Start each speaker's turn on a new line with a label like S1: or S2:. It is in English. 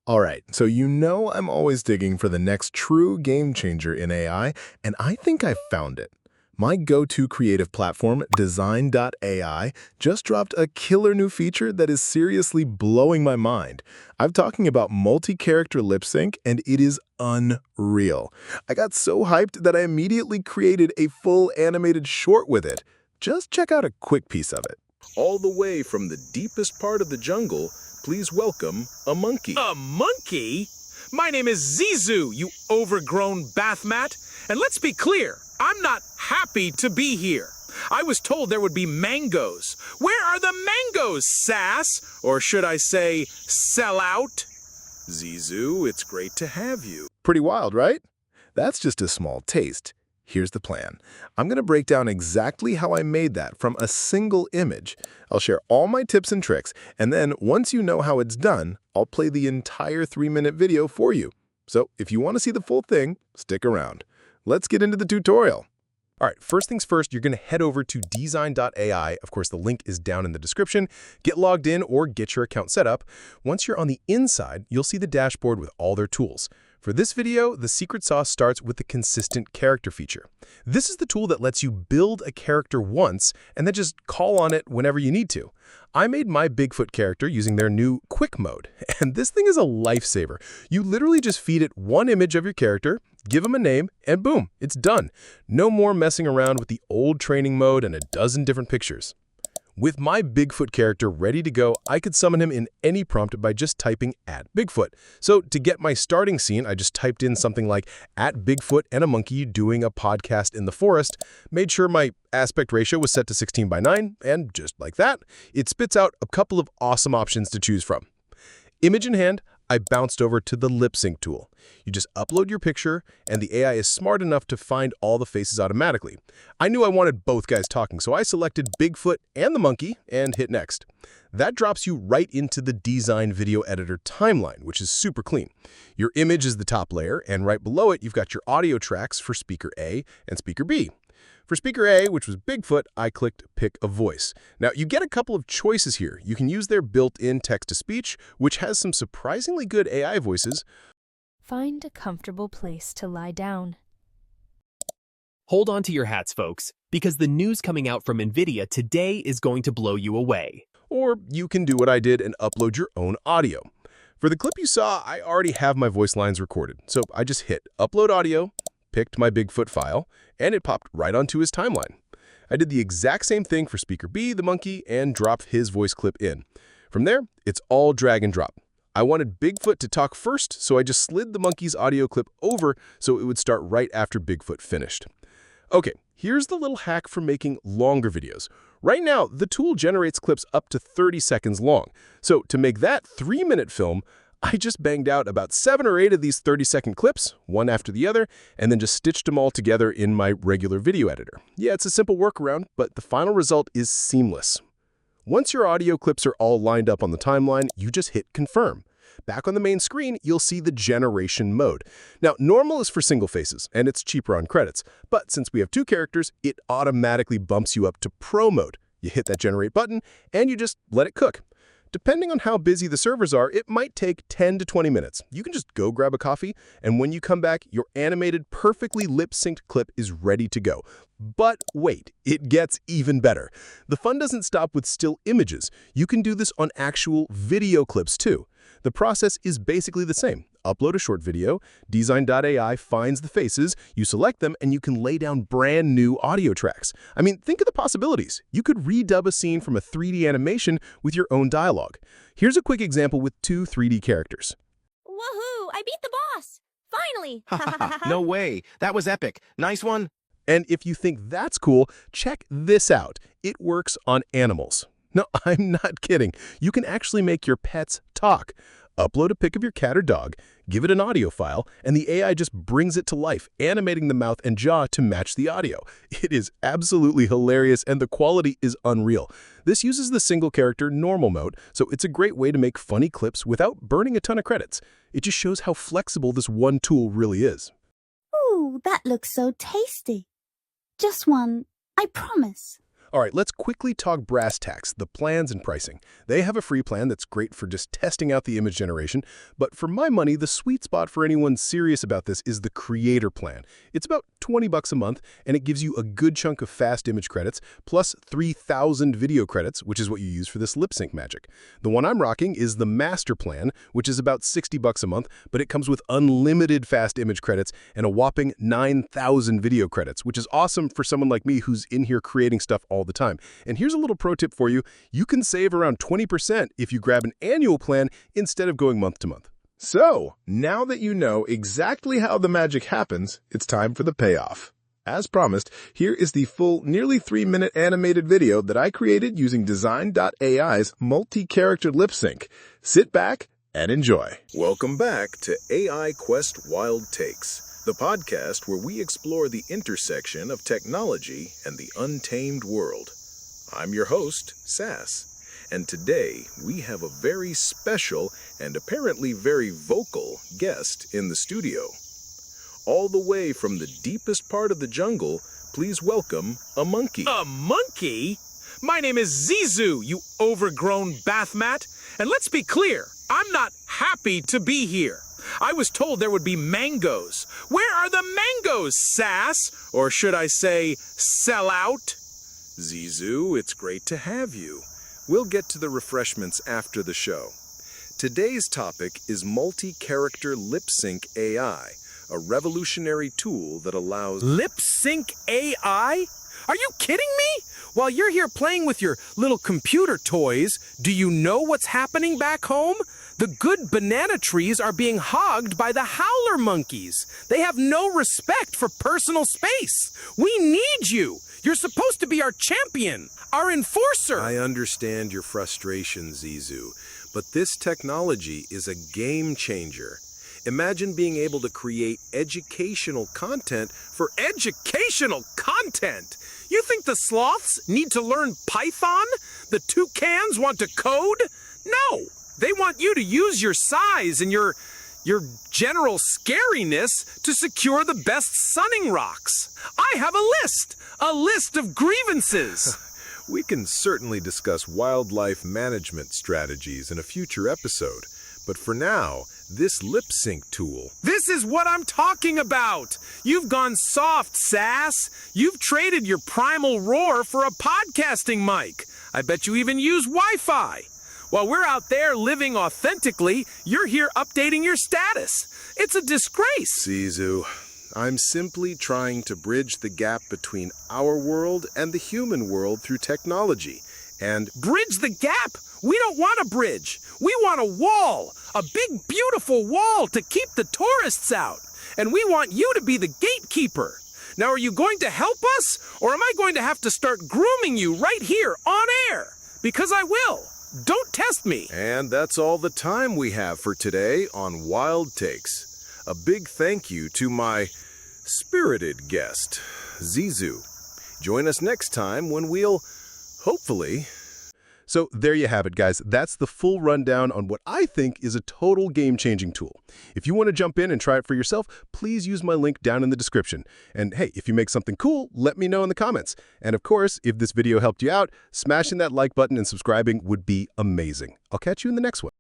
S1: All right, so you know I'm always digging for the next true game changer in AI, and I think I found it. My go-to creative platform, Dzine.ai, just dropped a killer new feature that is seriously blowing my mind. I'm talking about multi-character lip sync, and it is unreal. I got so hyped that I immediately created a full animated short with it. Just check out a quick piece of it. All the way from the deepest part of the jungle, please welcome a monkey.
S2: A monkey? My name is Zizu, you overgrown bath mat. And let's be clear, I'm not happy to be here. I was told there would be mangoes. Where are the mangoes, sass? Or should I say, sell out? Zizu, it's great to have you.
S1: Pretty wild, right? That's just a small taste. Here's the plan. I'm going to break down exactly how I made that from a single image. I'll share all my tips and tricks, and then once you know how it's done, I'll play the entire 3-minute video for you. So if you want to see the full thing, stick around. Let's get into the tutorial. All right, first things first, you're going to head over to Dzine.ai. Of course, the link is down in the description. Get logged in or get your account set up. Once you're on the inside, you'll see the dashboard with all their tools. For this video, the secret sauce starts with the consistent character feature. This is the tool that lets you build a character once and then just call on it whenever you need to. I made my Bigfoot character using their new quick mode, and this thing is a lifesaver. You literally just feed it one image of your character, give them a name, and boom, it's done. No more messing around with the old training mode and a dozen different pictures. With my Bigfoot character ready to go, I could summon him in any prompt by just typing @Bigfoot. So to get my starting scene, I just typed in something like @Bigfoot and a monkey doing a podcast in the forest, made sure my aspect ratio was set to 16:9, and just like that, it spits out a couple of awesome options to choose from. Image in hand, I bounced over to the lip sync tool. You just upload your picture, and the AI is smart enough to find all the faces automatically. I knew I wanted both guys talking, so I selected Bigfoot and the monkey and hit next. That drops you right into the Dzine video editor timeline, which is super clean. Your image is the top layer, and right below it, you've got your audio tracks for speaker A and speaker B. For speaker A, which was Bigfoot, I clicked Pick a Voice. Now, you get a couple of choices here. You can use their built-in text-to-speech, which has some surprisingly good AI voices.
S3: Find a comfortable place to lie down.
S4: Hold on to your hats, folks, because the news coming out from NVIDIA today is going to blow you away.
S1: Or you can do what I did and upload your own audio. For the clip you saw, I already have my voice lines recorded, so I just hit Upload Audio, picked my Bigfoot file, and it popped right onto his timeline. I did the exact same thing for speaker B, the monkey, and dropped his voice clip in. From there, it's all drag and drop. I wanted Bigfoot to talk first, so I just slid the monkey's audio clip over so it would start right after Bigfoot finished. Okay, here's the little hack for making longer videos. Right now, the tool generates clips up to 30 seconds long. So to make that 3-minute film, I just banged out about 7 or 8 of these 30-second clips, one after the other, and then just stitched them all together in my regular video editor. Yeah, it's a simple workaround, but the final result is seamless. Once your audio clips are all lined up on the timeline, you just hit Confirm. Back on the main screen, you'll see the generation mode. Now, normal is for single faces, and it's cheaper on credits. But since we have 2 characters, it automatically bumps you up to Pro mode. You hit that Generate button, and you just let it cook. Depending on how busy the servers are, it might take 10 to 20 minutes. You can just go grab a coffee, and when you come back, your animated, perfectly lip-synced clip is ready to go. But wait, it gets even better. The fun doesn't stop with still images. You can do this on actual video clips too. The process is basically the same. Upload a short video, Dzine.ai finds the faces, you select them, and you can lay down brand new audio tracks. I mean, think of the possibilities. You could redub a scene from a 3D animation with your own dialogue. Here's a quick example with 2 3D characters.
S5: Woohoo! I beat the boss! Finally!
S6: No way. That was epic. Nice one.
S1: And if you think that's cool, check this out. It works on animals. No, I'm not kidding. You can actually make your pets talk. Upload a pic of your cat or dog, give it an audio file, and the AI just brings it to life, animating the mouth and jaw to match the audio. It is absolutely hilarious, and the quality is unreal. This uses the single character normal mode, so it's a great way to make funny clips without burning a ton of credits. It just shows how flexible this one tool really is.
S7: Ooh, that looks so tasty. Just one, I promise.
S1: All right, let's quickly talk brass tacks, the plans and pricing. They have a free plan that's great for just testing out the image generation, but for my money, the sweet spot for anyone serious about this is the creator plan. It's about $20 a month, and it gives you a good chunk of fast image credits, plus 3,000 video credits, which is what you use for this lip sync magic. The one I'm rocking is the master plan, which is about $60 a month, but it comes with unlimited fast image credits and a whopping 9,000 video credits, which is awesome for someone like me who's in here creating stuff all the time. And here's a little pro tip for you. You can save around 20% if you grab an annual plan instead of going month to month.
S7: So, now that you know exactly how the magic happens, it's time for the payoff. As promised, here is the full, nearly 3-minute animated video that I created using Dzine.ai's multi-character lip sync. Sit back and enjoy.
S1: Welcome back to AI Quest Wild Takes, the podcast where we explore the intersection of technology and the untamed world. I'm your host, Sass, and today we have a very special and apparently very vocal guest in the studio. All the way from the deepest part of the jungle, please welcome a monkey.
S2: A monkey? My name is Zizu, you overgrown bath mat. And let's be clear, I'm not happy to be here. I was told there would be mangoes. Where are the mangoes, Sass? Or should I say, sell out?
S1: Zizu, it's great to have you. We'll get to the refreshments after the show. Today's topic is multi-character lip sync AI, a revolutionary tool that allows...
S2: Lip sync AI? Are you kidding me? While you're here playing with your little computer toys, do you know what's happening back home? The good banana trees are being hogged by the howler monkeys. They have no respect for personal space. We need you. You're supposed to be our champion, our enforcer.
S1: I understand your frustration, Zizu, but this technology is a game changer. Imagine being able to create educational content for
S2: Educational content? You think the sloths need to learn Python? The toucans want to code? No, they want you to use your size and your general scariness to secure the best sunning rocks. I have a list of grievances.
S1: We can certainly discuss wildlife management strategies in a future episode, but for now, this lip sync tool...
S2: This is what I'm talking about. You've gone soft, Sass. You've traded your primal roar for a podcasting mic. I bet you even use Wi-Fi. While we're out there living authentically, you're here updating your status. It's a disgrace.
S1: Zizu, I'm simply trying to bridge the gap between our world and the human world through technology. And
S2: bridge the gap? We don't want a bridge. We want a wall. A big, beautiful wall to keep the tourists out. And we want you to be the gatekeeper. Now, are you going to help us? Or am I going to have to start grooming you right here on air? Because I will. Don't test me.
S1: And that's all the time we have for today on Wild Takes. A big thank you to my spirited guest, Zizu. Join us next time when we'll, hopefully... So there you have it, guys. That's the full rundown on what I think is a total game-changing tool. If you want to jump in and try it for yourself, please use my link down in the description. And hey, if you make something cool, let me know in the comments. And of course, if this video helped you out, smashing that like button and subscribing would be amazing. I'll catch you in the next one.